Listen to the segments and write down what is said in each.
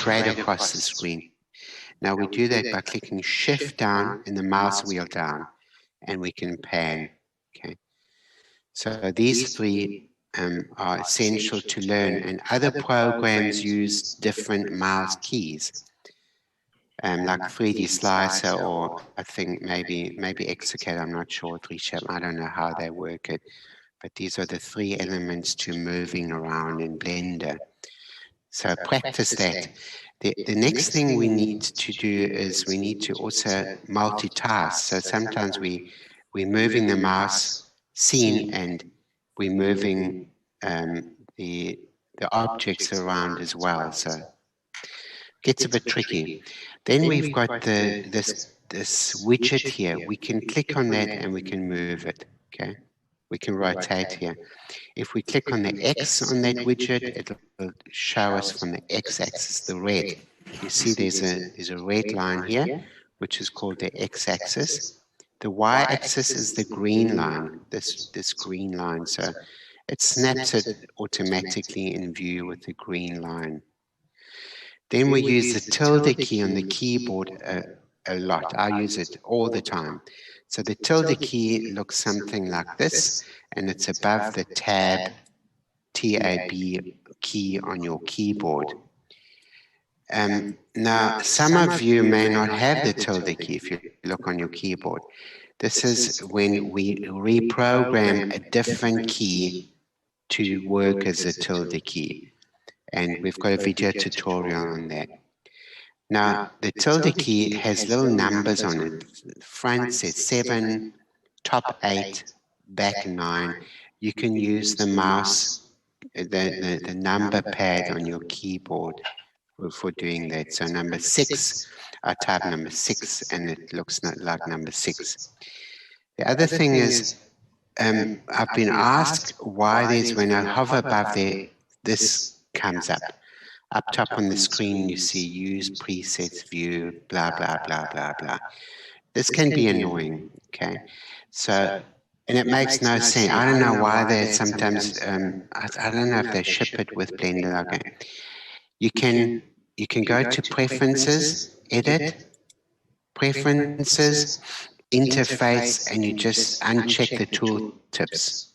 straight across the screen. Now we do that by clicking Shift down and the mouse wheel down, and we can pan. Okay. So these three are essential to learn, and other programs use different mouse keys, like 3D Slicer, or I think maybe Execute, I'm not sure, 3Shape, I don't know how they work it, but these are the three elements to moving around in Blender. So practice that. The next thing we need to do is we need to also multitask. So sometimes we're moving the mouse scene and we're moving the objects around as well. So it gets a bit tricky. Then we've got this widget here. We can click on that and we can move it. Okay, we can rotate here. If we click on the X on that widget, it will show us from the X-axis the red. You see there's a red line here, which is called the X-axis. The Y-axis is the green line, this green line. So it snaps it automatically in view with the green line. Then we use the tilde key on the keyboard a lot. I use it all the time. So the tilde key looks something like this, and it's above the tab, T-A-B key on your keyboard. Now, some of you may not have the tilde key if you look on your keyboard. This is when we reprogram a different key to work as a tilde key. And we've got a video tutorial on that. Now, the tilde key has little numbers on it. Front says 7, top 8, back 9. You can use the mouse, the number pad on your keyboard for doing that. So number 6, I type number 6 and it looks like number 6. The other thing is, I've been asked why there's, when I hover above there, this comes up. Up top on the screen, you see use presets view, blah, blah, blah, blah, blah. This can be annoying, okay? So, and it makes no sense. I don't know why they sometimes, I don't know if they ship it with Blender, okay? You can go to Preferences, Edit, Preferences, Interface, and you just uncheck the tool tips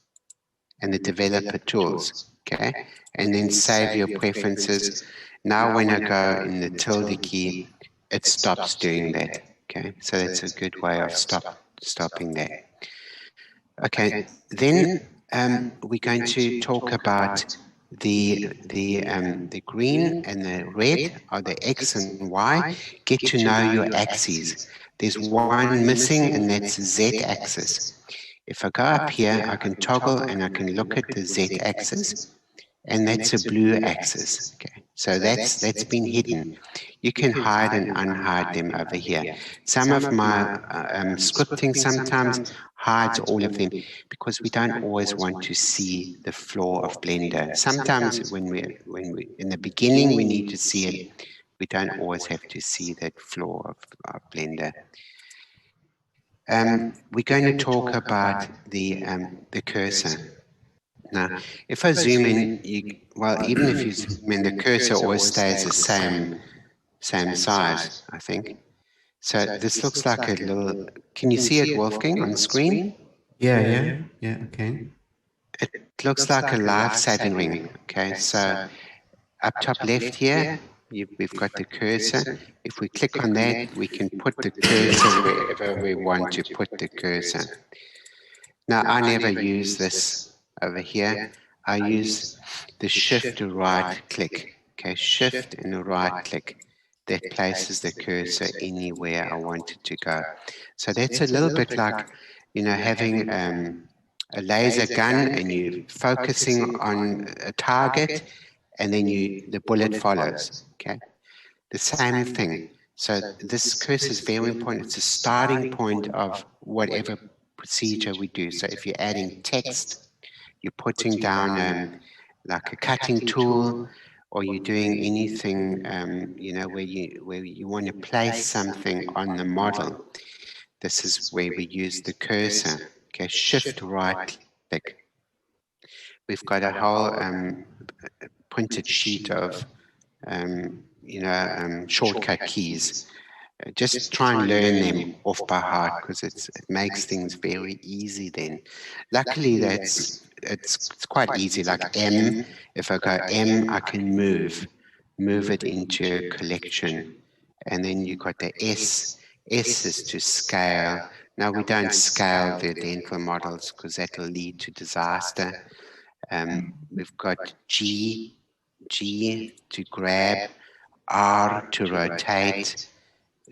and the developer tools, okay? And then save your preferences. Now when I go in the tilde key, it stops doing that, okay? So that's a good way of stopping that. Okay, then we're going to talk about the green and the red are the X and Y. Get to know your axes. There's one missing, and that's Z-axis. If I go up here, I can toggle and I can look at the Z-axis, and that's a blue axis. Okay, so that's been hidden. You can hide and unhide them over here. Some of my scripting sometimes hides all of them because we don't always want to see the floor of Blender. Sometimes when we in the beginning we need to see it. We don't always have to see that floor of Blender. We're going to talk about the cursor. Now, if I zoom in, even if you zoom in, the cursor always stays the same size, I think. So this looks like a little. Can you see it, Wolfgang, on the screen? Yeah, okay. It looks like a life-saving ring. Okay, so up top left here, we've got the cursor. If we click on that, we can put the cursor wherever we want to put the cursor. Now, I never use this over here. I use the shift to right click. Okay, shift and a right click. That places the cursor anywhere I want it to go. So that's a little bit like, having a laser gun and you're focusing on a target, and then the bullet follows. Okay, the same thing. So this cursor is very important. It's a starting point of whatever procedure we do. So if you're adding text, you're putting down like a cutting tool, or you're doing anything, where you want to place something on the model. This is where we use the cursor. Okay, shift right click. We've got a whole printed sheet of shortcut keys. Just try and learn them off by heart, because it makes things very easy then. Luckily, it's quite easy. Like M, if I go M, I can move it into a collection. And then you've got the S. S is to scale. Now, we don't scale the dental models because that will lead to disaster. We've got G to grab, R to rotate.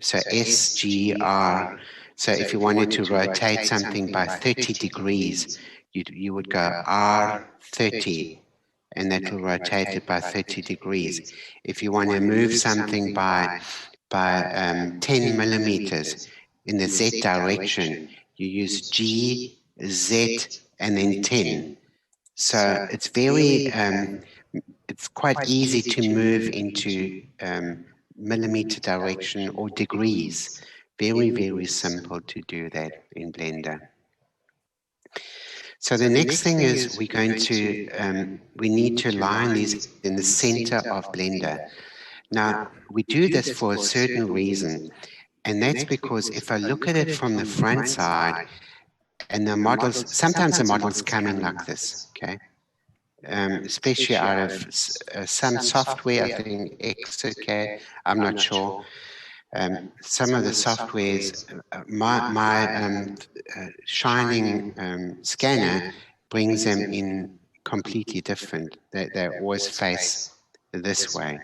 So SGR. So if you wanted to rotate something by 30 degrees, you would go R30, and that will rotate it by 30 degrees. If you want to move something by 10 millimeters in the Z direction, you use G, Z, and then 10. So it's very, it's quite easy to move into millimeter direction or degrees. Very, very simple to do that in Blender. So the next thing is we're going to, we need to align these in the center of Blender. Now, we do this for a certain reason, and that's because if I look at it from the front side, and the models, sometimes the models come in like this, okay? Especially out of some software, I think XOK, I'm not sure. Some of the softwares, my shining scanner brings them in completely different. They always face this way.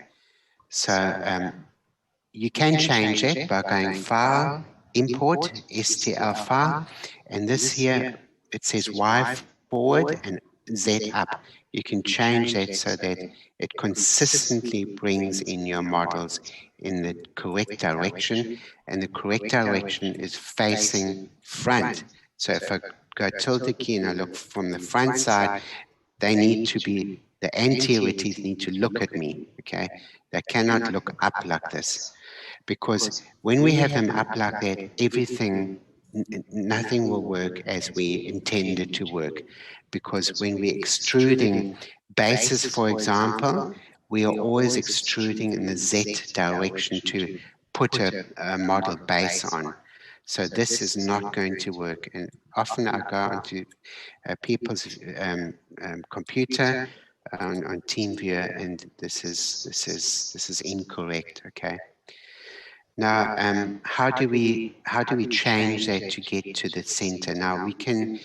So you can change it by going File, Import, STL file, and this here, it says Y forward and Z up. You can change that so that it consistently brings in your models in the correct direction, and the correct direction is facing front. So if I go Tilde Key and I look from the front side, they need to be, the anterior teeth need to look at me, okay? They cannot look up like this, because when we have them up like that, everything, nothing will work as we intend it to work. Because when we're extruding bases, for example, we are always extruding in the Z direction to put a model base on. So this is not going to work. And often I go onto people's computer on TeamViewer, and this is incorrect. Okay. Now, how do we change that to get to the center? Now we can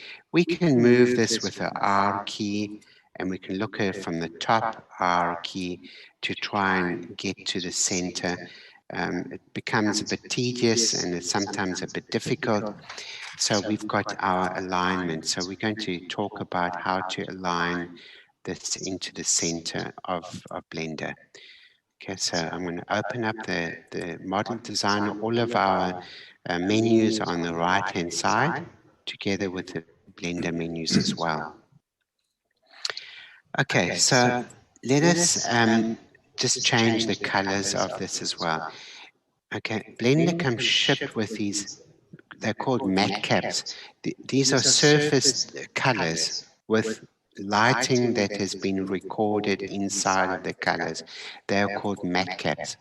move this with the R key, and we can look at it from the top R key to try and get to the center. It becomes a bit tedious and it's sometimes a bit difficult. So we've got our alignment. So we're going to talk about how to align this into the center of Blender. Okay, so I'm going to open up the model designer. All of our menus on the right-hand side, together with the Blender menus as well. Okay, so let us just change the colors of this as well. Okay, Blender comes shipped with these, they're called matte caps. These are surface colors with lighting that has been recorded inside of the colors. They are called matte caps.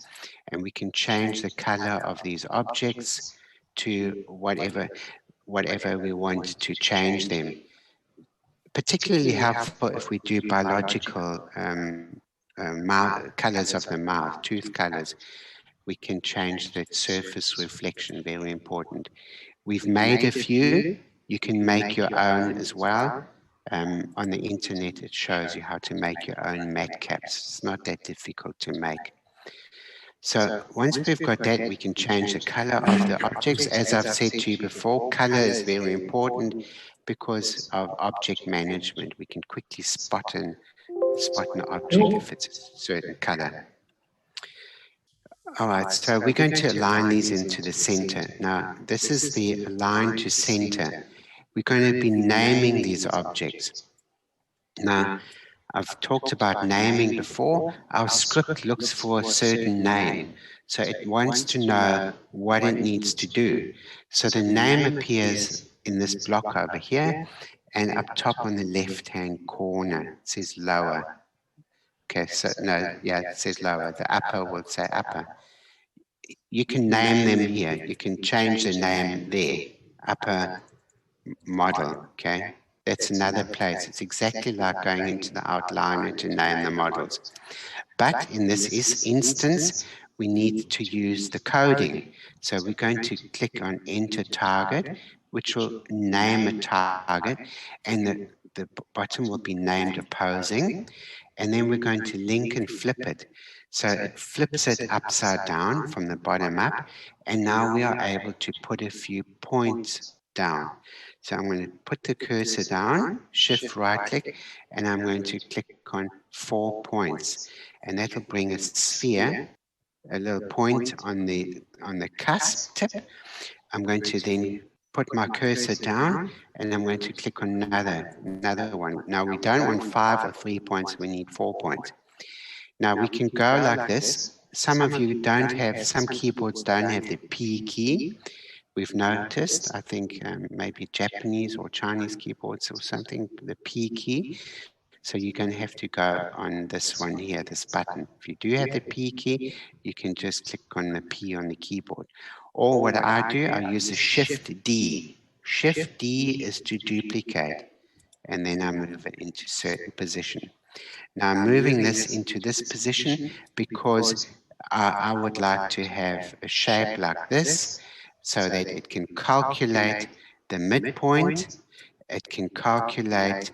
And we can change the color of these objects to whatever we want to change them. Particularly helpful if we do biological colors of the mouth, tooth colors. We can change that surface reflection, very important. We've made a few. You can make your own as well. On the internet, it shows you how to make your own matte caps. It's not that difficult to make. So once we've got that, we can change the color of the objects. As I've said to you before, color is very important because of object management. We can quickly spot an object if it's a certain color. All right, so we're going to align these into the center. Now, this is the align to center. We're going to be naming these objects. Now, I've talked about naming before. Our script looks for a certain name. So it wants to know what it needs to do. So the name appears in this block over here, and up top on the left-hand corner, it says lower. Okay, so no, yeah, it says lower. The upper will say upper. You can name them here. You can change the name there. Upper model, okay? That's another place. It's exactly like going into the outliner to name the models. But in this instance, we need to use the coding. So we're going to click on Enter Target, which will name a target, and the bottom will be named opposing. And then we're going to link and flip it. So it flips it upside down from the bottom up, and now we are able to put a few points down. So I'm going to put the cursor down, shift right click, and I'm going to click on 4 points. And that'll bring a sphere, a little point on the cusp tip. I'm going to then put my cursor down, and I'm going to click on another one. Now we don't want 5 or 3 points, we need 4 points. Now we can go like this. Some of you don't have, some keyboards don't have the P key. We've noticed, I think maybe Japanese or Chinese keyboards or something, the P key. So you're going to have to go on this one here, this button. If you do have the P key, you can just click on the P on the keyboard. Or what I do, I use the Shift D. Shift D is to duplicate, and then I move it into certain position. Now I'm moving this into this position because I would like to have a shape like this so that it can calculate the midpoint, it can calculate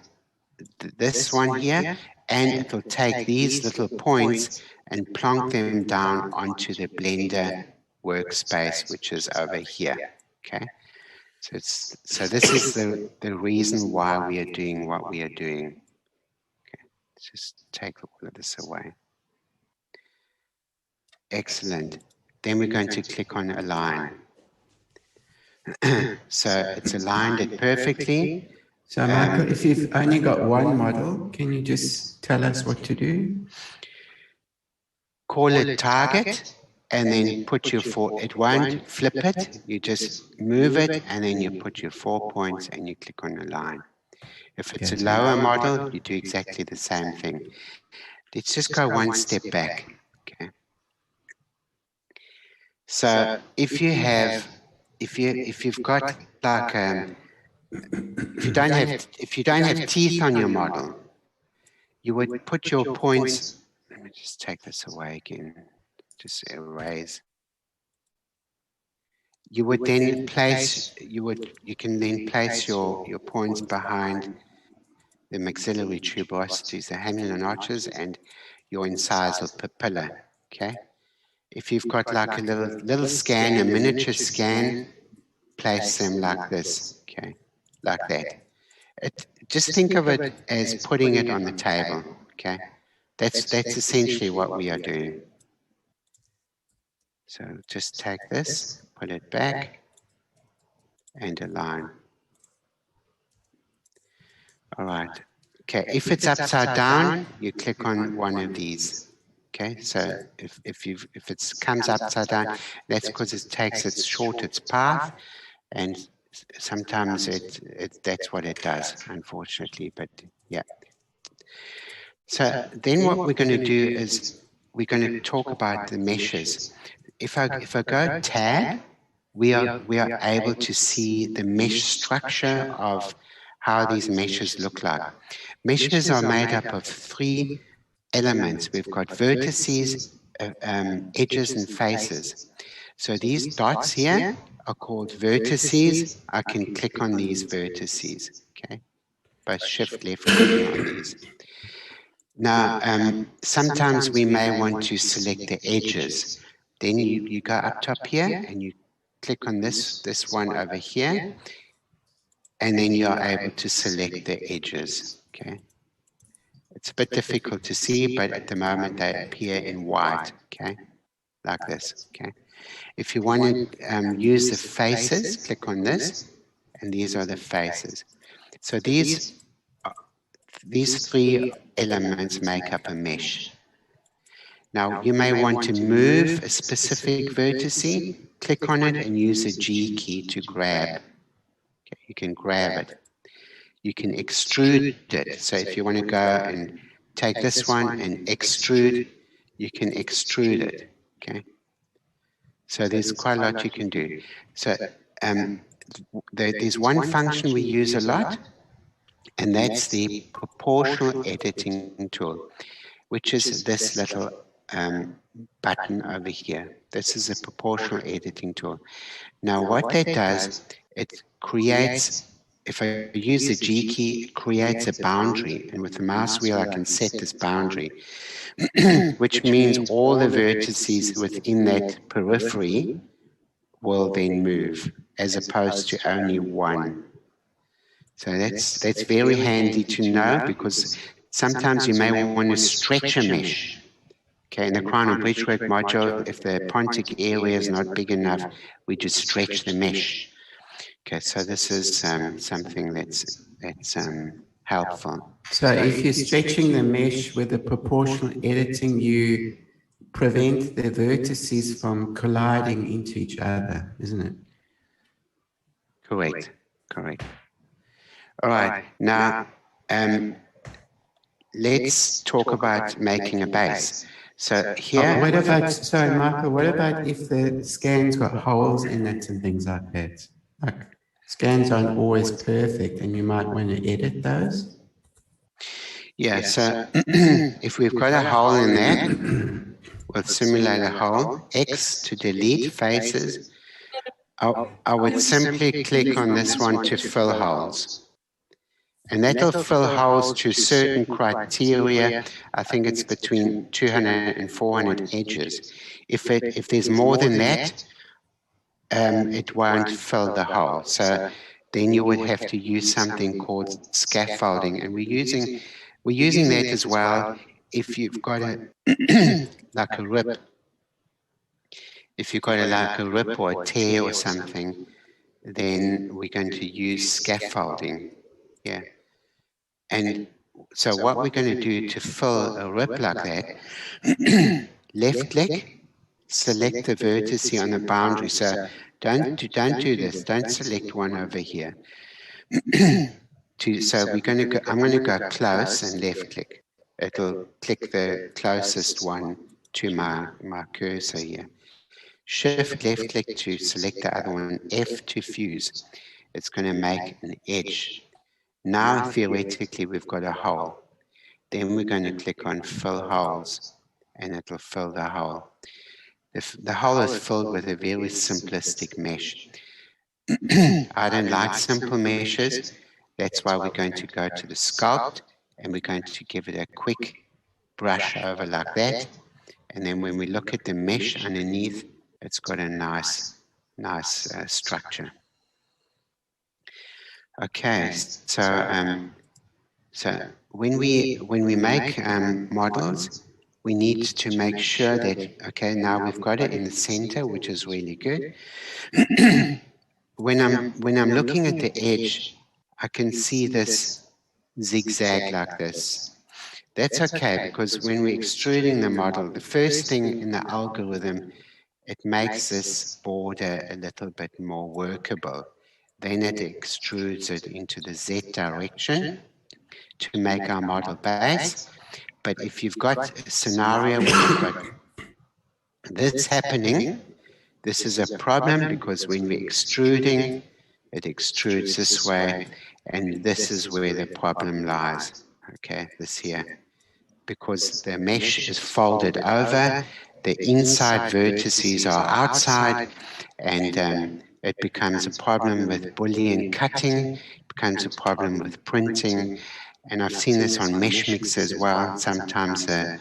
this one here, and it will take these little points and plonk them down onto the Blender workspace, which is over here. Okay, so this is the reason why we are doing what we are doing. Okay, let's just take all of this away. Excellent. Then we're going to click on Align. So it's aligned it perfectly. So Michael, if you've only got one model, can you just tell us what to do? Call it target, and then put your 4, it won't flip it, you just move it, and then you put your 4 points and you click on Align. If it's a lower model, you do exactly the same thing. Let's just go one step back. Okay. So if you've got like if you don't have teeth on your model, you would put your points. Let me just take this away again. Just erase. You would then place. You can then place your points behind the maxillary tuberosities, the hanular arches, and your incisal papilla. Okay. If you've got like a little scan, a miniature scan, place them like this. Okay, like that. Just think of it as putting it on the table. Okay, that's essentially what we are doing. So just take this, put it back, and align. All right. Okay, if it's upside down, you click on one of these. Okay, so if it comes upside down, that's because it takes its shortest path, and sometimes that's what it does, unfortunately. But yeah. So then what we're going to do is we're going to talk about the meshes. If I go tab, we are able to see the mesh structure of how these meshes look like. Meshes are made up of 3 elements. We've got vertices, edges, and faces. So these dots here are called vertices. I can click on these vertices, okay, by shift left clicking on these. Now, sometimes we may want to select the edges. Then you go up top here and you click on this one over here, and then you are able to select the edges, okay. It's a bit difficult to see, but at the moment they appear in white, okay, like this, okay. If you want to use the faces, click on this, and these are the faces. So these 3 elements make up a mesh. Now you may want to move a specific vertice, click on it and use the G key to grab. Okay, you can grab it. You can extrude it. So if you want to go and take this one and extrude, you can extrude it, okay? So there's quite a lot you can do. So there's one function we use a lot, and that's the proportional editing tool, which is this little button over here. This is a proportional editing tool. Now what that does, it creates, if I use the G key, it creates a boundary, and with the mouse wheel I can set this boundary, which means all the vertices within that periphery will then move, as opposed to only one. So that's very handy to know, because sometimes you may want to stretch a mesh. Okay, in the crown and bridgework module, if the pontic area is not big enough, we just stretch the mesh. Okay, so this is something that's helpful. So if you're stretching the mesh with the proportional editing, you prevent the vertices from colliding into each other, isn't it? Correct, correct. All right, now let's talk about making a base. So here... what about, sorry Michael, what about if the scan's got holes in it and things like that? Like, scans aren't always perfect and you might want to edit those? Yeah, so if we've got a hole in there, we'll simulate a hole. X to delete faces. I would simply click on this one to fill holes. And that'll fill holes to certain criteria. I think it's between 200 and 400 edges. If there's more than that, it won't fill the hole. So then you would have to use something called scaffolding, and we're using that as well if you've got a like a rip. If you've got like a rip or a tear or something, then we're going to use scaffolding. Yeah. And so what we're going to do to fill a rip like that, left click, select the vertex on the boundary. So don't do this. Don't select one over here. So we're going to go, I'm going to go close and left click. It'll click the closest one to my cursor here. Shift left click to select the other one. F to fuse. It's going to make an edge. Now theoretically we've got a hole. Then we're going to click on fill holes, and it'll fill the hole. The hole is filled with a very simplistic mesh. I don't like simple meshes. That's why we're going to go to the sculpt, and we're going to give it a quick brush over like that. And then when we look at the mesh underneath, it's got a nice structure. Okay, so when we make models, we need to make sure that, okay, now we've got it in the center, which is really good. When I'm looking at the edge, I can see this zigzag like this. That's okay, because when we're extruding the model, the first thing in the algorithm, it makes this border a little bit more workable. Then it extrudes it into the Z direction to make our model base. But if you've got a scenario where you've got this happening, this is a problem, because when we're extruding, it extrudes this way, and this is where the problem lies. Okay, this here. Because the mesh is folded over, the inside vertices are outside, and it becomes a problem with Boolean cutting, becomes a problem with printing, and I've seen this on mesh mix as well. Sometimes the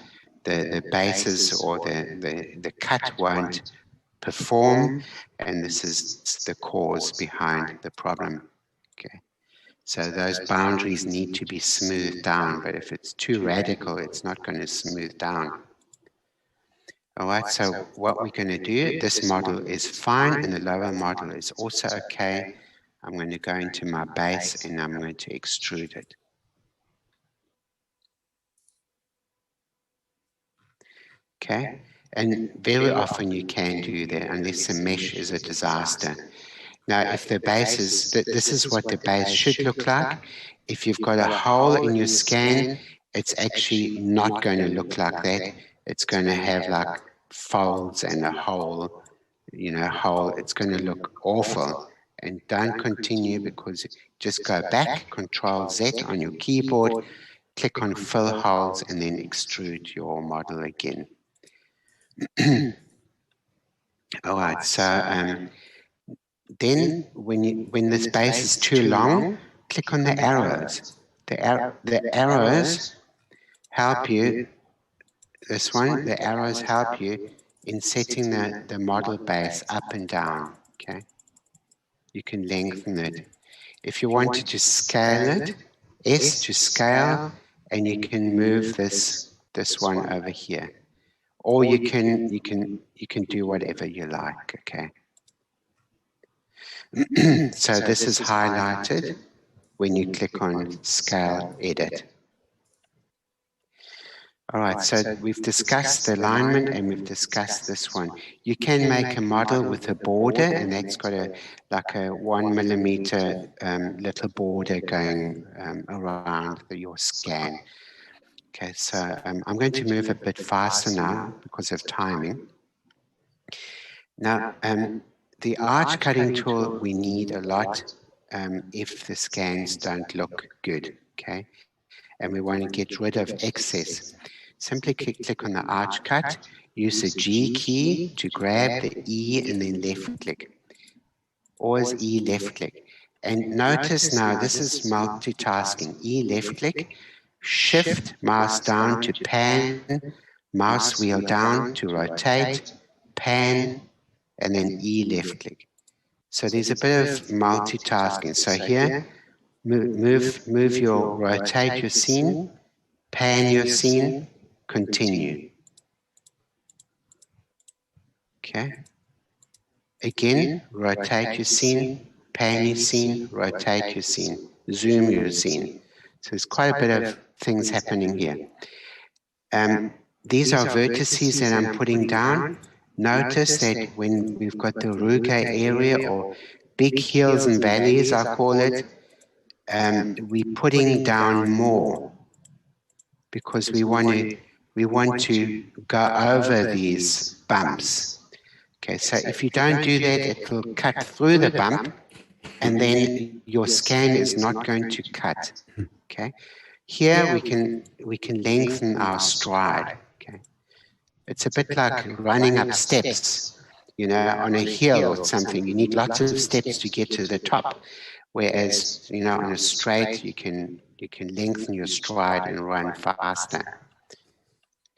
bases or the cut won't perform, and this is the cause behind the problem. Okay. So those boundaries need to be smoothed down, but if it's too radical, it's not going to smooth down. All right, so what we're going to do, this model is fine, and the lower model is also okay. I'm going to go into my base, and I'm going to extrude it. Okay, and very often you can do that, unless the mesh is a disaster. Now, if the base is, this is what the base should look like. If you've got a hole in your scan it's actually not going to look like that. It's going to have like folds and a hole, hole. It's going to look awful. And don't continue, because just go back, Control Z on your keyboard, click on fill holes, and then extrude your model again. All right, so then when this base is too long, click on the arrows. The arrows help you, this one, the arrows help you in setting the model base up and down, okay? You can lengthen it. If you want to scale it, S to scale, and you can move this one over here. Or you can do whatever you like, okay? So this is highlighted when you click on Scale Edit. All right, so we've discussed the alignment and we've discussed this one. You can make a model with a border, and that's got like a 1 millimeter little border going around your scan. Okay, so I'm going to move a bit faster now because of timing. Now, the arch cutting tool we need a lot if the scans don't look good, okay? And we want to get rid of excess. Simply click on the arch cut, use the G key to grab the E and then left click. Always E left click. And notice now this is multitasking. E left click, shift mouse down to pan, mouse wheel down to rotate, pan, and then E left click. So there's a bit of multitasking. So here, move your, rotate your scene, pan your scene, continue. Okay. Again, rotate your scene, pan your scene, rotate your scene, zoom your scene. So there's quite a bit of things happening here. These are vertices that I'm putting down. Notice that when we've got the ruga area, or big hills and valleys, I call it, we're putting down more because we want to go over these bumps. Okay, so if you don't do that, it will cut through the bump, and then your scan is not going to cut. Okay, here we can lengthen our stride. Okay, it's a bit like running up steps, on a hill or something. You need lots of steps to get to the top, whereas on a straight you can lengthen your stride and run faster.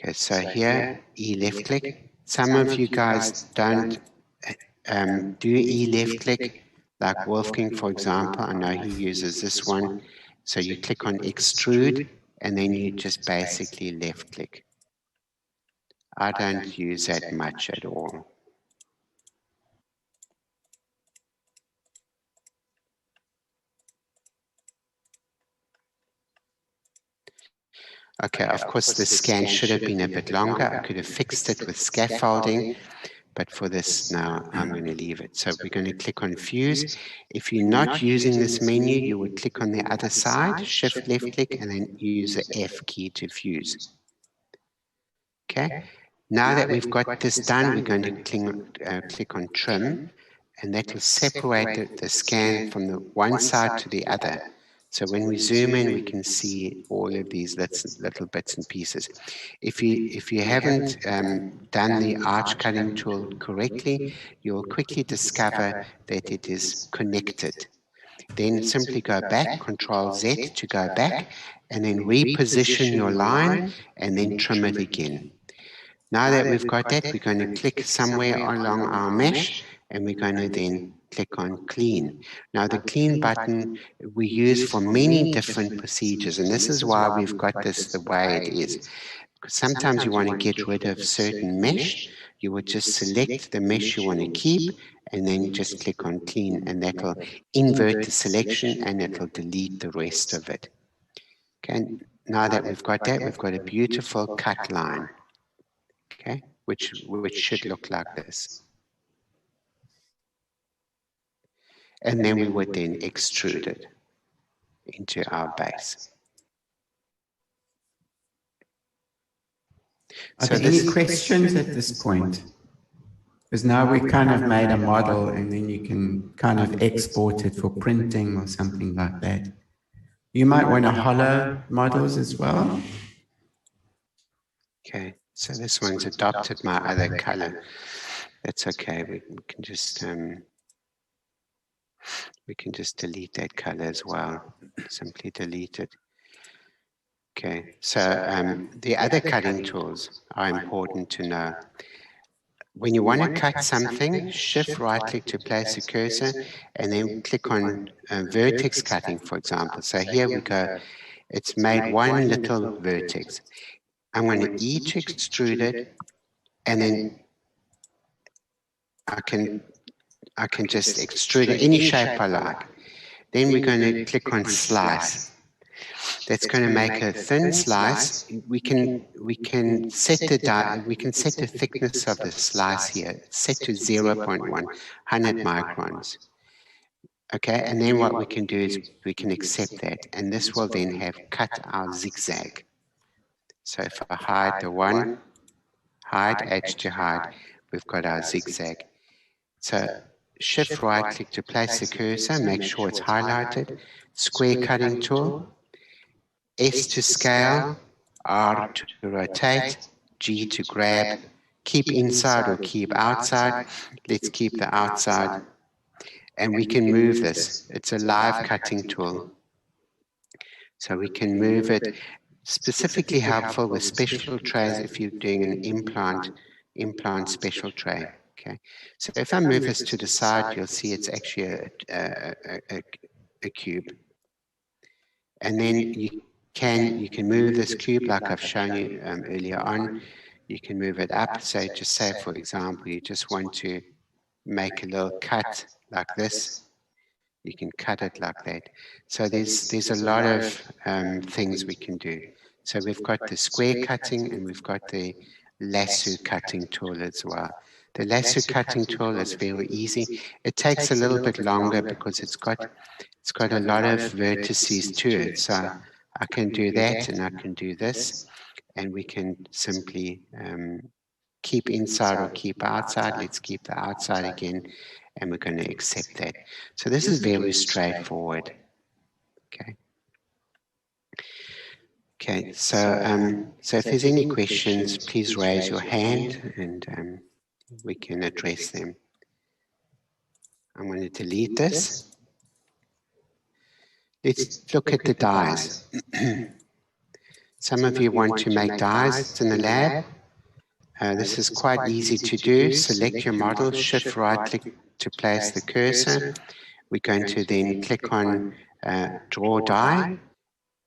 Okay, so here E left click. Some of you guys don't do E left click, like Wolfgang, for example. I know he uses this one. So you click on extrude, and then you just basically left click. I don't use that much at all. Okay, of course the scan should have been a bit longer. I could have fixed it with scaffolding, but for this now I'm going to leave it. So we're going to click on Fuse. If you're not using this menu, you would click on the other side, shift left click, and then use the F key to fuse. Okay, now that we've got this done, we're going to click on Trim, and that will separate the scan from the one side to the other. So when we zoom in, we can see all of these little bits and pieces. If you haven't done the arch cutting tool correctly, you'll quickly discover that it is connected. Then simply go back, Control Z to go back, and then reposition your line, and then trim it again. Now that we've got that, we're going to click somewhere along our mesh, and we're going to then click on Clean. Now the Clean button we use for many different procedures, and this is why we've got this the way it is. Because sometimes you want to get rid of certain mesh, you would just select the mesh you want to keep, and then just click on Clean, and that will invert the selection, and it will delete the rest of it. Okay, now that we've got that, we've got a beautiful cut line. Okay, which should look like this. And then we would then extrude it into our base. Are there any questions at this point? Because now we've kind of made a model and then you can kind of export it for printing or something like that. You might want to hollow models as well. Okay, so this one's adopted my other color. That's okay. We can just delete that color as well. Simply delete it. Okay, so the other cutting tools are important to know. When you want to cut something, shift right click to place a cursor and then click on vertex cutting, for example. So here we go. It's made one little vertex. I'm going to E to extrude it, and then I can just extrude it any shape I like. Then we're going to click on slice. That's going to make a thin slice. We can set the thickness of the slice here. Set to 0.1, 100 microns. Okay, and then what we can do is we can accept that, and this will then have cut our zigzag. So if I hide the one, H to hide, we've got our zigzag. So shift right click to place the cursor, make sure it's highlighted, square cutting tool, S to scale, R to rotate, G to grab, keep inside or keep outside. Let's keep the outside. And we can move this. It's a live cutting tool. So we can move it. Specifically helpful with special trays if you're doing an implant special tray. Okay. So if I move this to the side, you'll see it's actually a cube. And then you can move this cube like I've shown you earlier on. You can move it up. So just say, for example, you just want to make a little cut like this. You can cut it like that. So there's a lot of things we can do. So we've got the square cutting and we've got the lasso cutting tool as well. The lasso cutting tool is very easy. It takes a little bit longer because it's got a lot of vertices to it. So I can do that and I can do this, and we can simply keep inside or keep outside. Let's keep the outside again, and we're going to accept that. So this is very straightforward. Okay. Okay, so if there's any questions, please raise your hand and we can address them. I'm going to delete this. Let's look at the dies. Some of you want to make dies in the lab. This is quite easy to do. Select your model, shift right click to place the cursor. We're going to then click on draw die,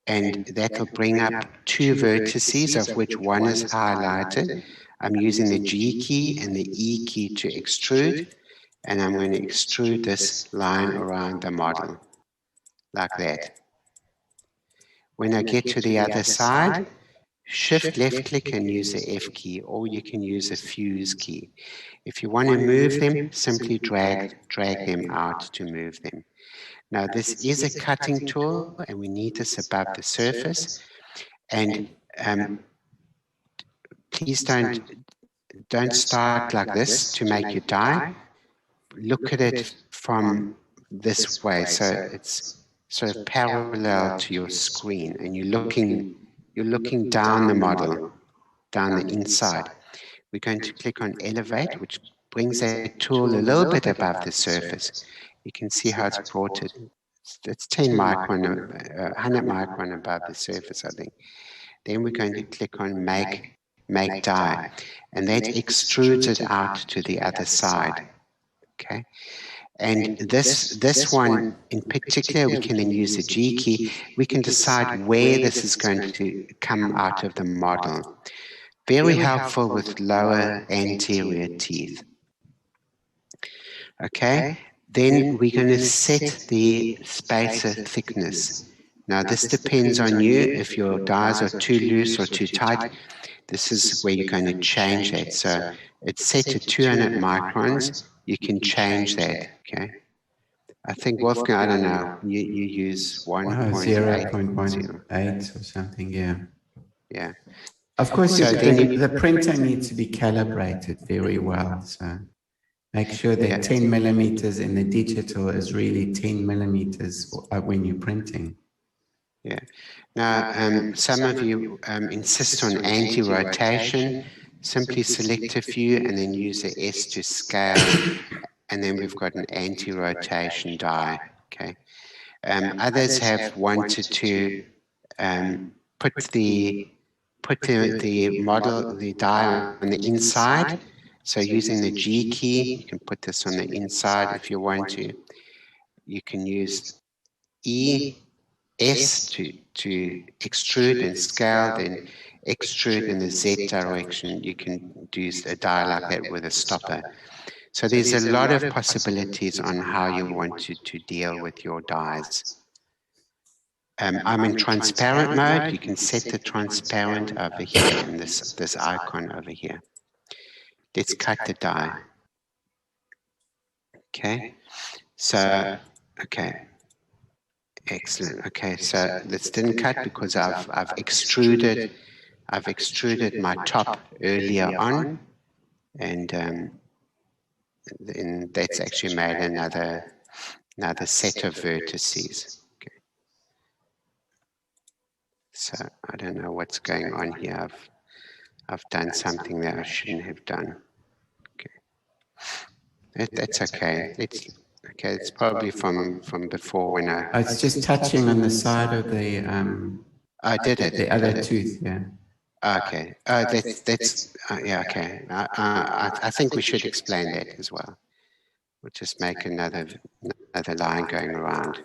and that'll bring up two vertices, of which one is highlighted. I'm using the G key and the E key to extrude, and I'm going to extrude this line around the model, like that. When I get to the other side, shift left click and use the F key, or you can use the fuse key. If you want to move them, simply drag them out to move them. Now this is a cutting tool and we need this above the surface, and please don't start like this to make your die. Look at it from this way, so it's sort of parallel to your screen, and you're looking down the model, down the inside. We're going to click on elevate, which brings that tool a little bit above the surface. You can see how it's brought it. It's 10 micron, 100 micron above the surface, I think. Then we're going to click on make die, and that extrudes it out to the other side. Okay. And this one in particular, we can then use the G key. We can decide where this is going to come out of the model. Very helpful with lower anterior teeth. Okay, then we're going to set the spacer thickness. Now this depends on you. If your dies are too loose or too tight, this is where you're going to change that. So it's set to 200 microns. You can change that, okay? I think, Wolfgang, I don't know, you use 1.8. 0.18 or something, yeah. Yeah. Of course, So then the printer needs to be calibrated very well. So make sure that 10 millimeters in the digital is really 10 millimeters when you're printing. Yeah. Now, some of you insist on anti-rotation. Simply select a few and then use the S to scale, and then we've got an anti-rotation die. Okay. Others have wanted to put the model, the die on the inside. So using the G key, you can put this on the inside if you want to. You can use S to extrude and scale, then extrude in the Z direction. You can do a die like that with a stopper. So there's a lot of possibilities on how you want to deal with your dies. I'm in transparent mode. You can set the transparent over here in this icon over here. Let's cut the die. Okay. So, okay. Excellent. Okay, so this didn't cut because I've extruded my top earlier on, and then that's actually made another set of vertices. Okay. So I don't know what's going on here. I've done something that I shouldn't have done. Okay. That's okay. It's probably from before when I. It's just touching on the side of the. I did it. The other tooth, yeah. Okay. That's yeah. Okay. I think we should explain that as well. We'll just make another line going around.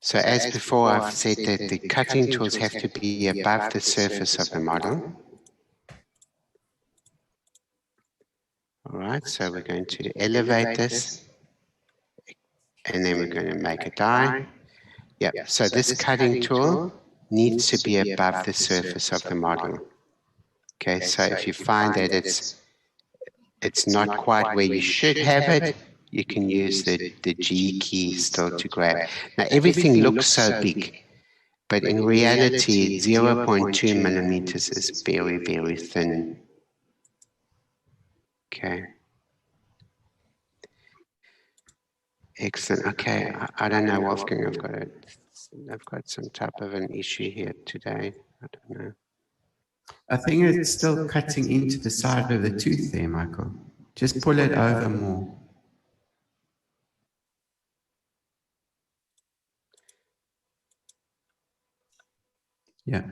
So as before, I've said that the cutting tools have to be above the surface of the model. All right. So we're going to elevate this, and then we're going to make a die. Yep. So this cutting tool needs to be above the surface of the model. Okay. So if you find that it's not quite where you should have it, you can use the G key still to grab. Now everything looks so big, but in reality 0.2 millimeters is very, very thin. Okay. Excellent. Okay. I don't know, Wolfgang, I've got some type of an issue here today. I don't know. I think it's still cutting into the side of the tooth there, Michael. Just pull it over more. Yeah.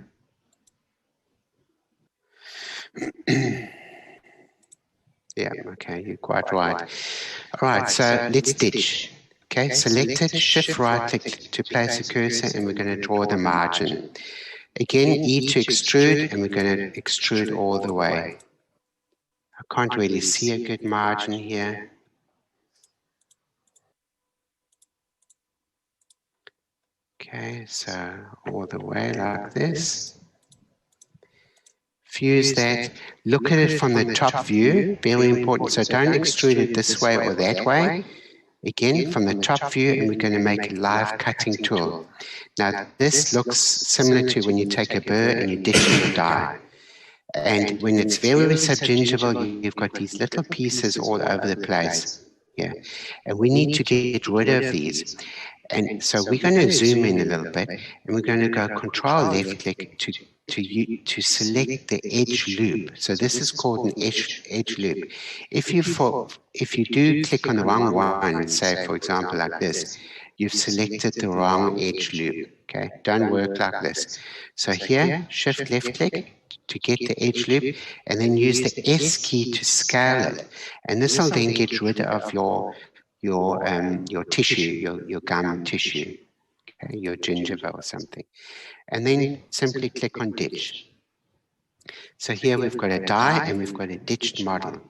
Yeah, okay, you're quite right. All right, so let's ditch. Okay, select it, shift right click to place a cursor, and we're going to draw the margin. Again, E to extrude, and we're going to extrude all the way. I can't really see a good margin here. Okay, so all the way like this. Fuse that. Look at it from the top view, very important. So don't extrude it this way or that way. Again, from the top view, and we're going to make a live cutting tool. Now, this looks similar to when you take a burr and you ditch the die. And when it's very subgingival, you've got these little pieces all over the place. Yeah, and we need to get rid of these. And so we're going to zoom in a little bit, and we're going to go Control left click to select the edge loop. So this is called an edge loop. If you do click on the wrong one, say for example like this, you've selected the wrong edge loop. Okay, don't work like this. So here, shift left click to get the edge loop, and then use the S key to scale it. And this will then get rid of your tissue, your gum tissue, okay, your gingiva or something. And then simply click on ditch. So here we've got a die and we've got a ditched model.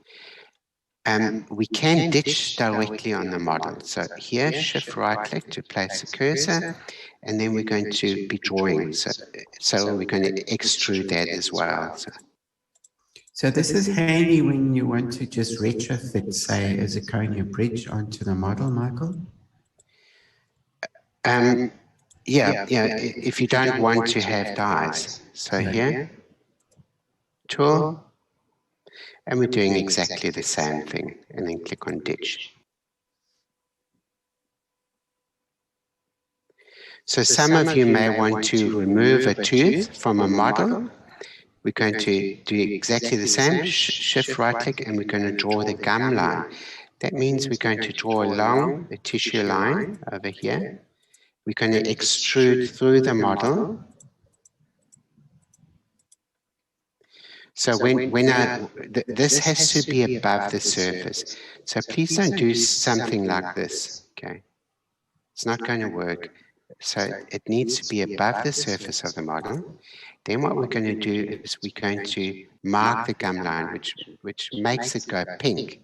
We can ditch directly on the model. So here, shift right click to place a cursor, and then we're going to be drawing. So we're going to extrude that as well. So this is handy when you want to just retrofit, say, a zirconia bridge onto the model, Michael? Yeah, if you don't want to have dies. So here, tool, and we're doing exactly the same thing, and then click on ditch. So some of you may want to remove a tooth from a model. We're going to do exactly the same, shift right click, and we're going to draw the gum line. That means we're going to draw along the tissue line over here. We're going to extrude through the model. So this has to be above the surface. So please don't do something like this, okay? It's not going to work. So it needs to be above the surface of the model. Then what we're going to do is we're going to mark the gum line, which makes it go pink.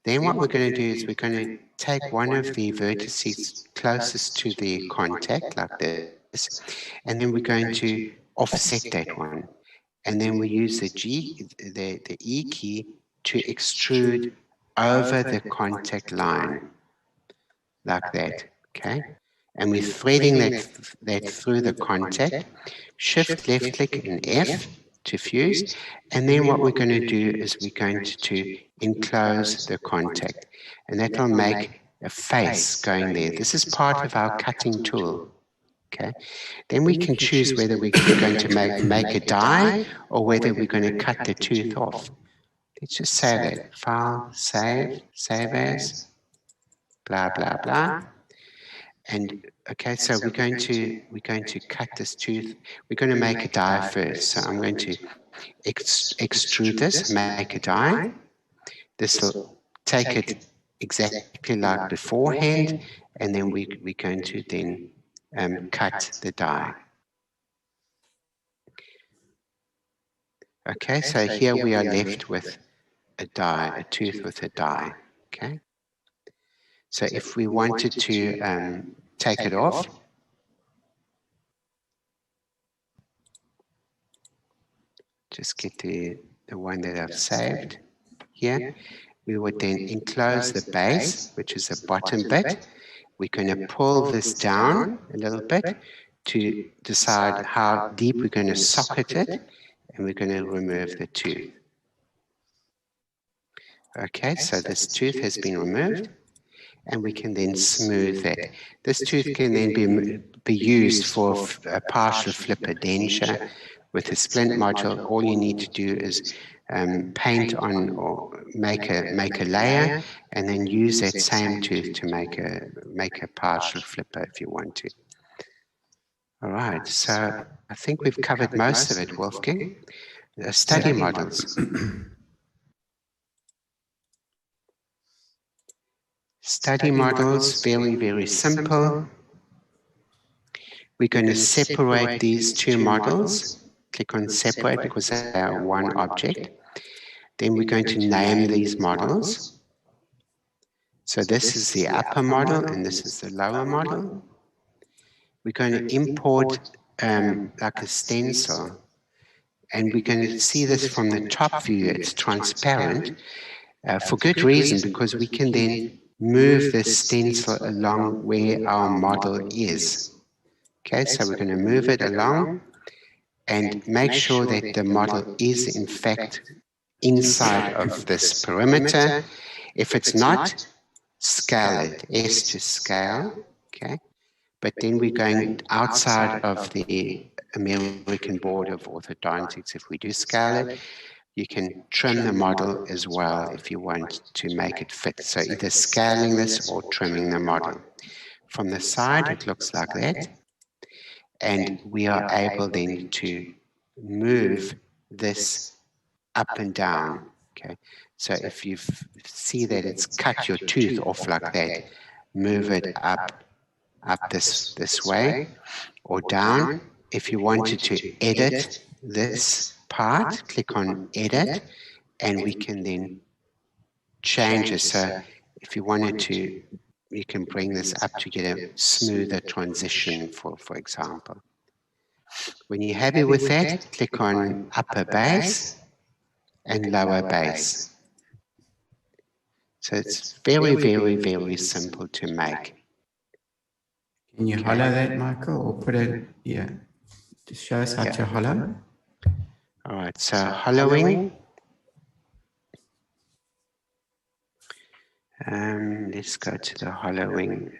Then what we're going to do is we're going to take one of the vertices closest to the contact, like this, and then we're going to offset that one. And then we use the E key to extrude over the contact line, like that, okay? And we're threading that through the contact. Shift left click and F to fuse. And then what we're going to do is we're going to enclose the contact. And that will make a face going there. This is part of our cutting tool. Okay. Then we can choose whether we're going to make a die or whether we're going to cut the tooth off. Let's just save that. File, save as, blah, blah, blah. And okay, so we're going to cut this tooth. We're going to make a die first. So I'm going to extrude this, make a die. This will take it exactly like beforehand, and then we're going to then cut the die. Okay, so here we are left with a die, a tooth with a die. Okay. So if we wanted to take it off, just get the one that I've saved here. We would then enclose the base, which is the bottom bit. We're going to pull this down a little bit to decide how deep we're going to socket it, and we're going to remove the tooth. Okay, so this tooth has been removed, and we can then smooth that. This tooth can then be used for a partial flipper denture with a splint module. All you need to do is paint on or make a layer, and then use that same tooth to make a partial flipper if you want to. All right, so I think we've covered most of it, Wolfgang. Study models. Study models, very, very simple. We're going to separate these two models. Click on separate because they are one object. Then we're going to name these models. So this is the upper model and this is the lower model. We're going to import like a stencil. And we're going to see this from the top view. It's transparent for good reason, because we can then move this stencil along where our model is. Okay, so we're going to move it along and make sure that the model is in fact inside of this perimeter. If it's not, scale it, S to scale, okay? But then we're going outside of the American Board of Orthodontics. If we do scale it, you can trim the model as well if you want to make it fit. So either scaling this or trimming the model. From the side, it looks like that. And we are able then to move this up and down. Okay. So if you see that it's cut your tooth off like that, move it up this way or down. If you wanted to edit this part, click on edit, and we can then change it. So if you wanted to, you can bring this up to get a smoother transition, for example. When you're happy with that, click on upper base and lower base. So it's very, very, very simple to make. Can you hollow that, Michael, or put it, yeah, just show us how to hollow? All right, so hollowing. Let's go to the hollowing.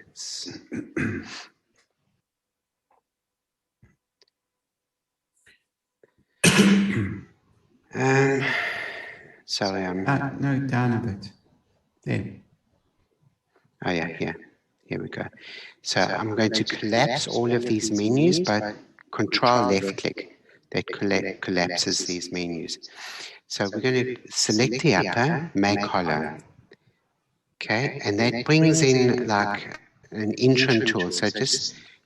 Sorry, I'm... no, down a bit. There. Oh yeah, here we go. So I'm going to collapse all of these menus by Control left click. That collapses these menus. So we're going to select the upper, make hollow. Okay, and that brings in like an interim tool. So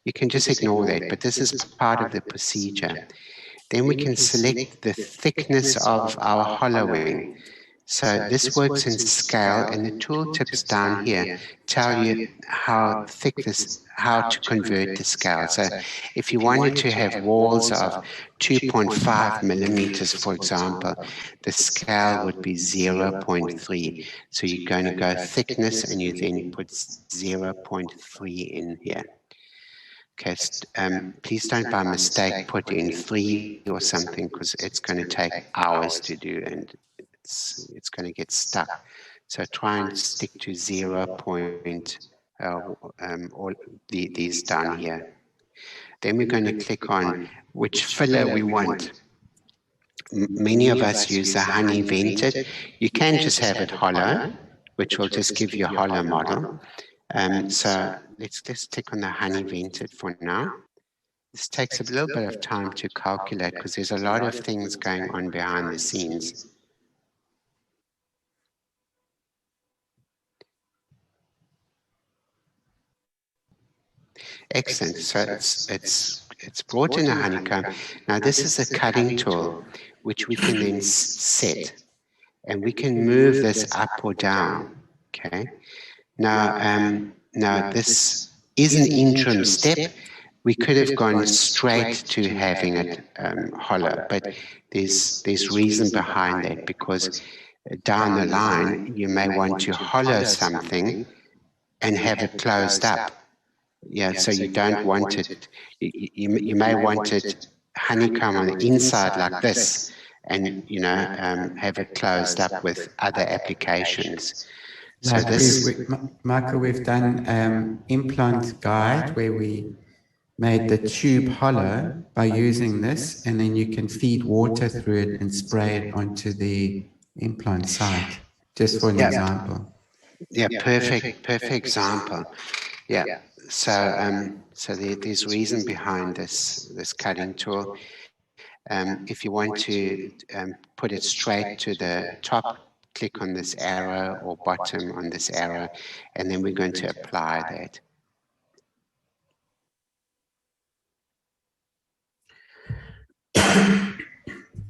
you can just ignore that, but this is part of the procedure. Then we can select the thickness of our hollowing. So this works in scale, and the tooltips down here tell you how to convert the scale. So if you wanted to have walls of 2.5 millimeters, for example, the scale would be 0.3. So you're going to go thickness, and you then put 0.3 in here. Okay, please don't by mistake put in 3 or something, because it's going to take hours to do, and it's going to get stuck. So try and stick to 0. All these down here. Then we're going to click on which filler we want. Many of us use the honey vented. You can just have it hollow, which will just give you a hollow model. So let's just click on the honey vented for now. This takes a little bit of time to calculate because there's a lot of things going on behind the scenes. Excellent. So it's brought in a honeycomb. Now this is a cutting tool which we can then set, and we can move this up or down. Okay. Now this is an interim step. We could have gone straight to having it hollow, but there's reason behind that, because down the line you may want to hollow something and have it closed up. Yeah, so you don't want it. You may want it honeycomb on the inside like this, and have it closed up with other applications. So like this, Michael, we've done implant guide where we made the tube hollow by using this, and then you can feed water through it and spray it onto the implant site, just for an example. Yeah, perfect example. Yeah. So there's reason behind this cutting tool. If you want to put it straight to the top, click on this arrow, or bottom on this arrow, and then we're going to apply that.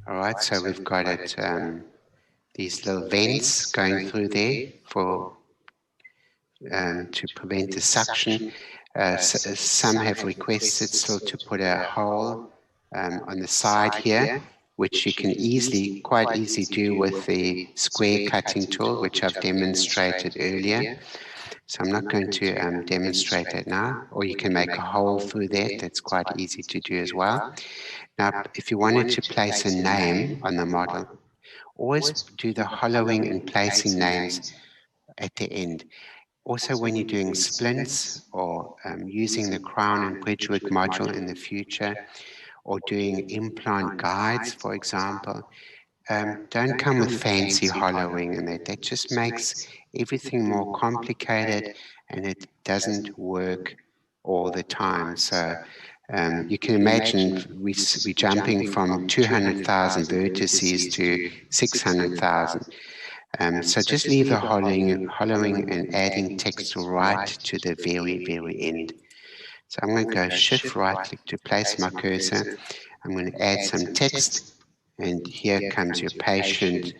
All right, so we've got it, these little vents going through there for to prevent the suction. Some have requested still to put a hole on the side here, which you can quite easily do with the square cutting tool, which I've demonstrated earlier. So I'm not going to demonstrate that now, or you can make a hole through that. That's quite easy to do as well. Now, if you wanted to place a name on the model, always do the hollowing and placing names at the end. Also, when you're doing splints or using the crown and bridgework module in the future, or doing implant guides, for example, don't come with fancy hollowing, and that just makes everything more complicated, and it doesn't work all the time. So you can imagine we're jumping from 200,000 vertices to 600,000. So just leave the hollowing and adding text right to the very, very end. So I'm going to go Shift right click to place my cursor. I'm going to add some text, and here comes your patient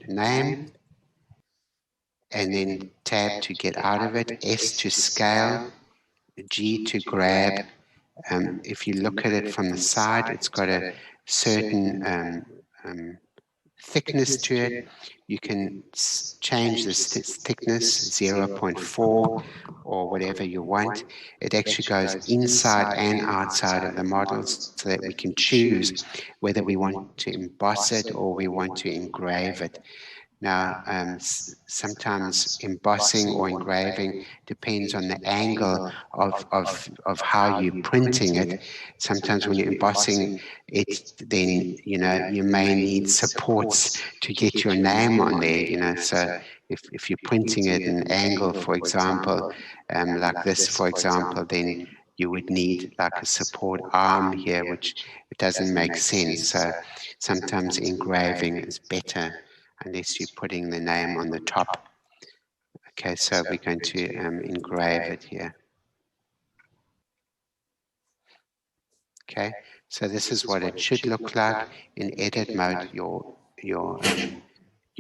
name, and then Tab to get out of it, S to scale, G to grab. If you look at it from the side, it's got a certain thickness to it. You can change this thickness 0.4 or whatever you want. It actually goes inside and outside of the model so that we can choose whether we want to emboss it or we want to engrave it. Now, sometimes embossing or engraving depends on the angle of how you're printing it. Sometimes when you're embossing it, then, you may need supports to get your name on there, so if you're printing it at an angle, for example, like this, for example, then you would need like a support arm here, which it doesn't make sense. So sometimes engraving is better, unless you're putting the name on the top. Okay, so we're going to engrave it here. Okay, so this is what it should look like in edit mode. Your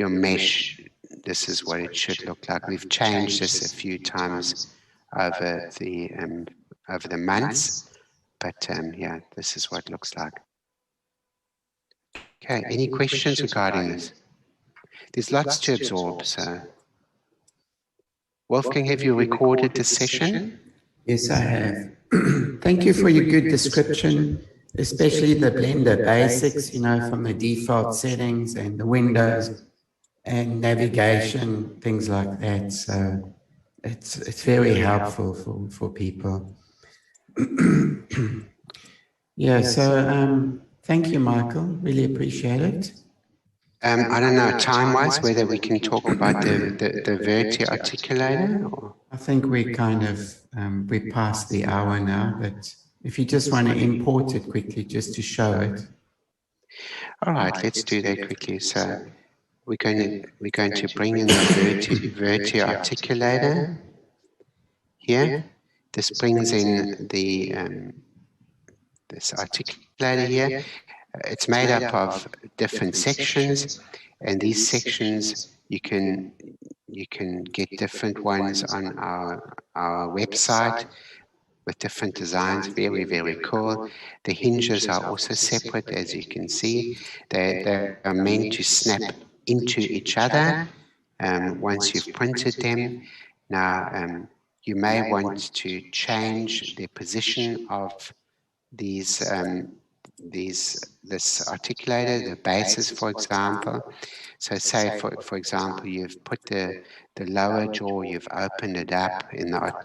mesh, this is what it should look like. We've changed this a few times over the months, but yeah, this is what it looks like. Okay, any questions regarding this? There's lots to absorb, so. Wolfgang, have you recorded this session? Yes, I have. Thank you for your good description, especially the Blender basics, from the default settings and the windows and navigation, things like that. So it's very helpful for people. Yeah, so thank you, Michael. Really appreciate it. I don't know, time-wise, whether we can talk about the Virtual Articulator? Or? I think we kind of, we passed the hour now, but if you just want to import it quickly just to show it. All right, let's do that quickly. So we're going to bring in the Virtual Articulator here. This brings in the this articulator here. It's made up of different sections, and these sections you can get different ones on our website with different designs. Very, very cool. The hinges are also separate, as you can see. They are meant to snap into each other once you've printed them. Now, you may want to change the position of this articulator, the bases, for example. So say, for example, you've put the lower jaw, you've opened it up in our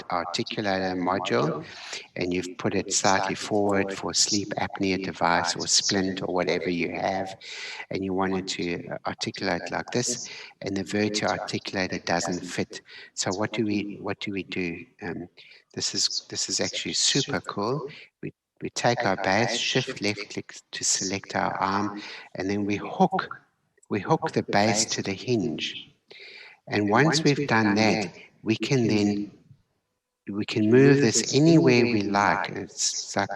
articulator module, and you've put it slightly forward for sleep apnea device or splint or whatever you have, and you wanted to articulate like this, and the Virtual Articulator doesn't fit. So what do we do? This is actually super cool. We take our base, shift left click to select our arm, and then we hook the base to the hinge. And once we've done that, we can move this anywhere we like. It's like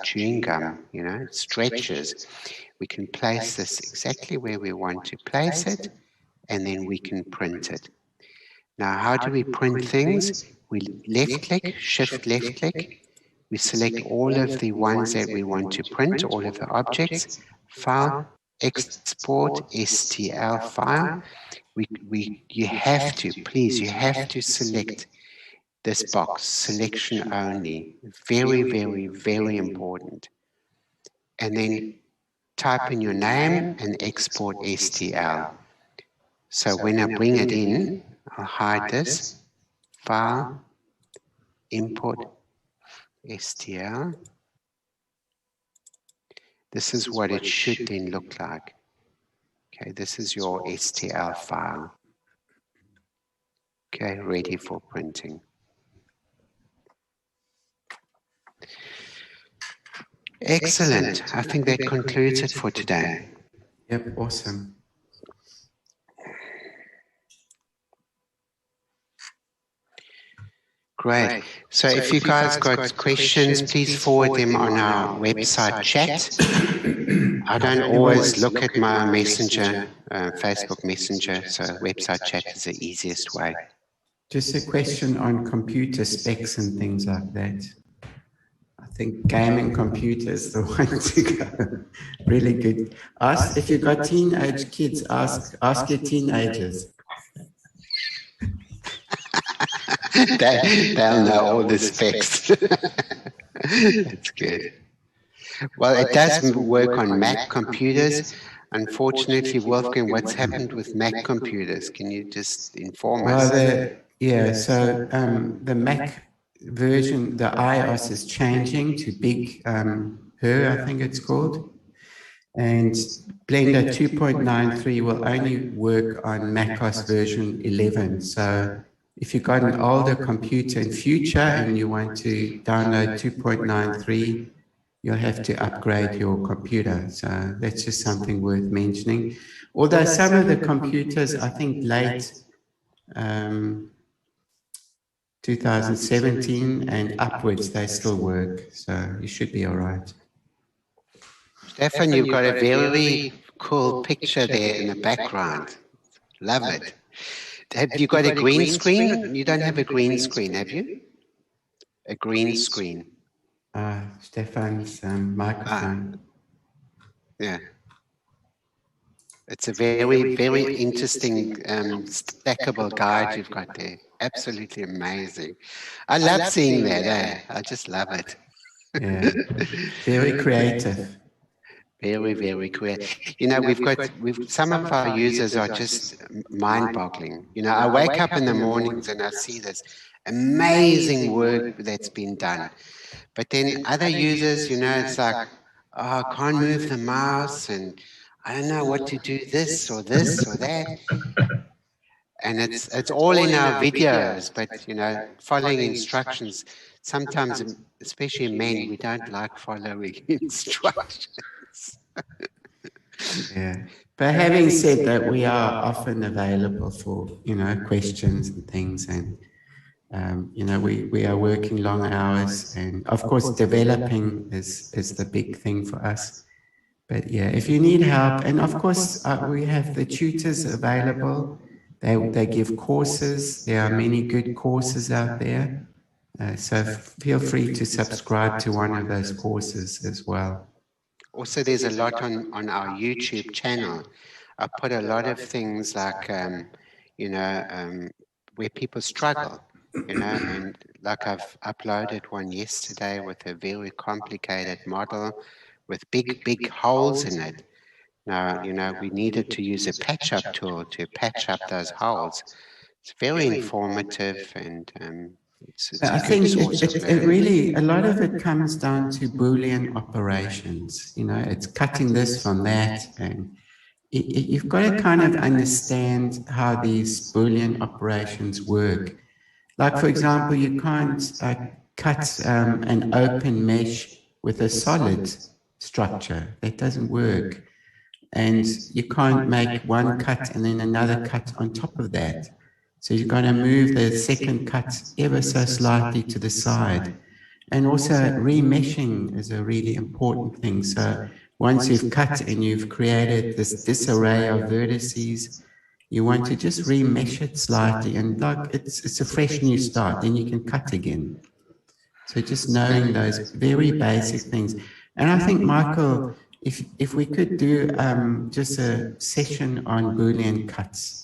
chewing gum, it stretches. We can place this exactly where we want to place it, and then we can print it. Now, how do we print things? We left click, shift left click. We select all of the ones that we want to print, all of the objects, file, export, STL file. You have to select this box, selection only. Very, very, very important. And then type in your name and export STL. So when I bring it in, I'll hide this, file, import, STL. This is what it should then look like. Okay, this is your STL file. Okay, ready for printing. Excellent. I think that concludes it for today. Yep, awesome. Great. So if you guys got questions, please forward them on our website chat. I don't always look at my messenger, Facebook Messenger, so website chat is the easiest way. Just a question on computer specs and things like that. I think gaming computers the one to go. Really good. Ask if you've got teenage kids. Ask your teenagers. They'll know all the specs. That's good. Well, it does work on Mac computers. Unfortunately, Wolfgang, what's happened with Mac computers? Can you just inform us? So the Mac version, the iOS is changing to Big Her, I think it's called. And Blender 2.93 will only work on macOS version 11. So if you've got an older computer in future and you want to download 2.93, you'll have to upgrade your computer. So that's just something worth mentioning. Although some of the computers, I think late 2017 and upwards, they still work. So you should be all right. Stefan, you've got a very cool picture there in the background. Love it. Have you got a green screen? You don't have a green screen, have you? A green screen. Stefan's microphone. Yeah. It's a very, very interesting stackable guide you've got there. Absolutely amazing. I love seeing that. I just love it. Yeah. Very creative. Very, very creative. You know, we've some of our users are just mind-boggling. You know, I wake up in the mornings and I see this amazing work that's been done. But then other users, you know, it's like, oh, I can't move the mouse and I don't know what to do this or that. And it's all in our videos, but, you know, following instructions, sometimes, especially men, we don't like following instructions. Yeah. But having said that, we are often available for, you know, questions and things. And, you know, we are working long hours. And, of course, developing is the big thing for us. But, yeah, if you need help, and, of course, we have the tutors available. They give courses. There are many good courses out there. So feel free to subscribe to one of those courses as well. Also, there's a lot on our YouTube channel. I put a lot of things like, you know, where people struggle, you know, and like I've uploaded one yesterday with a very complicated model with big holes in it. Now, you know, we needed to use a patch-up tool to patch up those holes. It's very informative and it's I think it really, a lot of it comes down to Boolean operations. You know, it's cutting this from that. And you've got to kind of understand how these Boolean operations work. Like, for example, you can't cut an open mesh with a solid structure. That doesn't work. And you can't make one cut and then another cut on top of that. So you've got to move the second cut ever so slightly to the side. And also remeshing is a really important thing. So once you've cut and you've created this array of vertices, you want to just remesh it slightly and like it's a fresh new start, then you can cut again. So just knowing those very basic things. And I think, Michael, if we could do just a session on Boolean cuts,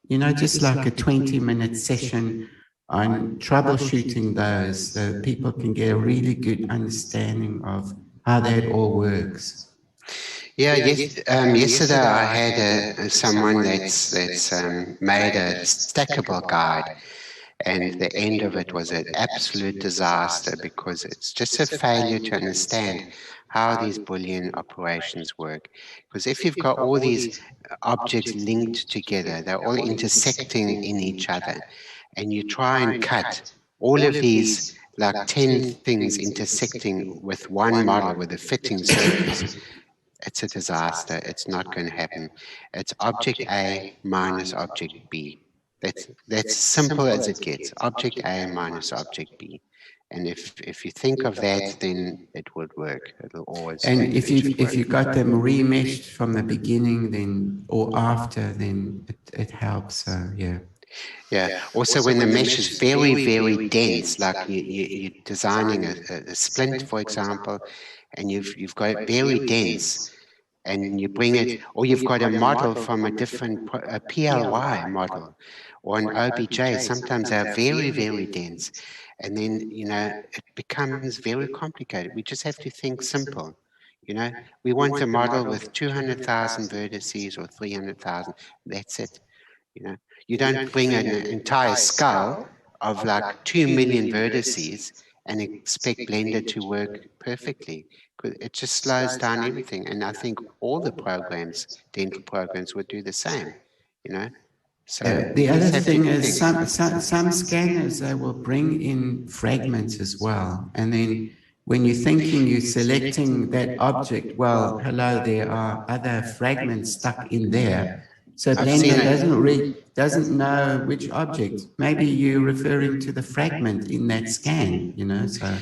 you know, just like a 20-minute session on troubleshooting those, so people can get a really good understanding of how that all works. Yeah, yesterday I had someone that's made a stackable guide, and the end of it was an absolute disaster because it's just a failure to understand how these Boolean operations work. Because if you've got all these objects linked together, they're all intersecting in each other, and you try and cut all of these like 10 things intersecting with one model with a fitting surface, it's a disaster. It's not going to happen. It's object A minus object B. That's simple as it gets. Object A minus object B. And if you think of that, then it would work. It'll always. And if you got them remeshed from the beginning, then or after, then it helps. So yeah. Yeah. Also, when the mesh is very, very dense, like you're designing a splint, for example, and you've got it very dense, and you bring it, or you've got a model from a different, a PLY model, or an OBJ, sometimes they're very, very dense. And then, it becomes very complicated. We just have to think simple. We want a model with 200,000 vertices or 300,000. That's it. You don't bring an entire skull of like 2 million vertices and expect Blender to work perfectly. It just slows down everything. And I think all the programs, dental programs, would do the same. So the other thing is some scanners, they will bring in fragments as well. And then when you're thinking, you're selecting that object, well, hello, there are other fragments stuck in there. So Blender doesn't know which object. Maybe you're referring to the fragment in that scan, so...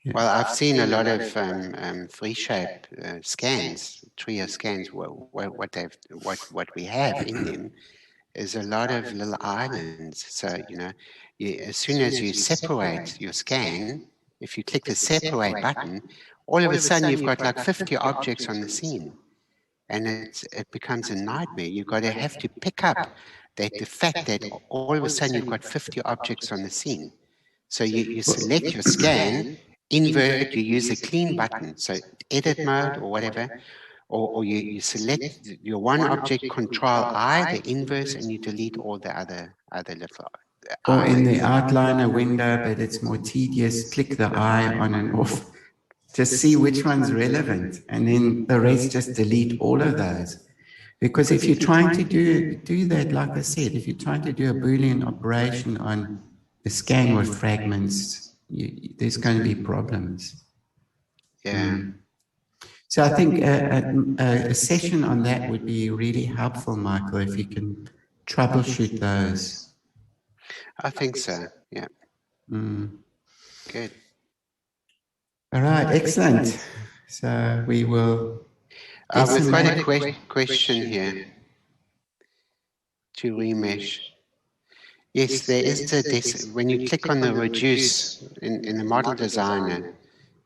Yeah. Well, I've seen a lot of free shape scans, trio scans. What we have in them is a lot of little islands. So as soon as you separate your scan, if you click the separate button, all of a sudden you've got like 50 objects on the scene, and it becomes a nightmare. You've got to have to pick up the fact that all of a sudden you've got 50 objects on the scene. So you select your scan, invert, you use the clean button, so edit mode or whatever, or you select your one object, Control I, the inverse, and you delete all the other little or in the outliner window, but it's more tedious, click the eye on and off. Just see which one's relevant, and then the rest just delete all of those. Because if you're trying to do that, like I said, if you're trying to do a Boolean operation on a scan with fragments, there's going to be problems. Yeah. So I think a session on that would be really helpful, Michael, if you can troubleshoot those. I think so, yeah. Good. All right, excellent. So we will... we've got a question here to remesh. Yes, there is when you click on the reduce in the model designer,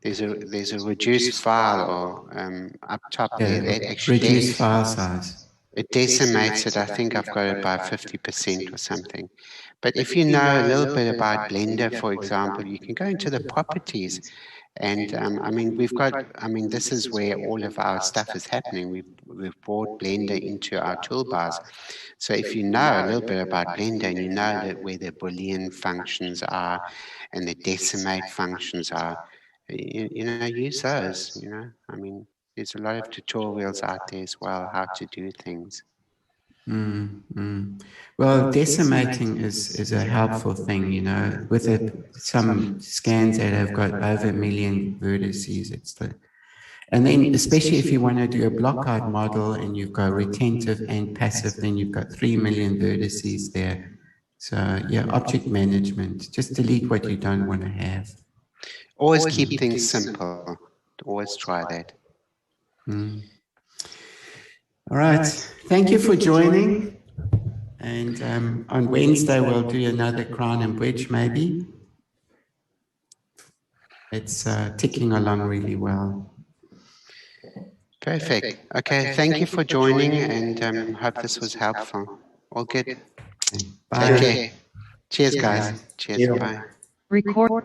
there's a reduce file or up top there that actually reduce file size. It decimates it. I think I've got it by 50% or something. But if you know a little bit about Blender, for example, you can go into the properties. And this is where all of our stuff is happening. We've brought Blender into our toolbars. So if you know a little bit about Blender and you know that where the Boolean functions are and the decimate functions are, use those. There's a lot of tutorials out there as well how to do things. Well, decimating is a helpful thing, with some scans that have got over 1 million vertices. And then especially if you want to do a block out model and you've got retentive and passive, then you've got 3 million vertices there. So yeah, object management, just delete what you don't want to have. Always keep things simple. Always try that. All right. Thank you for joining. And on Wednesday, we'll do another crown and bridge, maybe. It's ticking along really well. Perfect. Okay. Thank you for joining, and hope this was helpful. All good. Bye. Take care. Cheers, guys. Cheers. Bye. Record.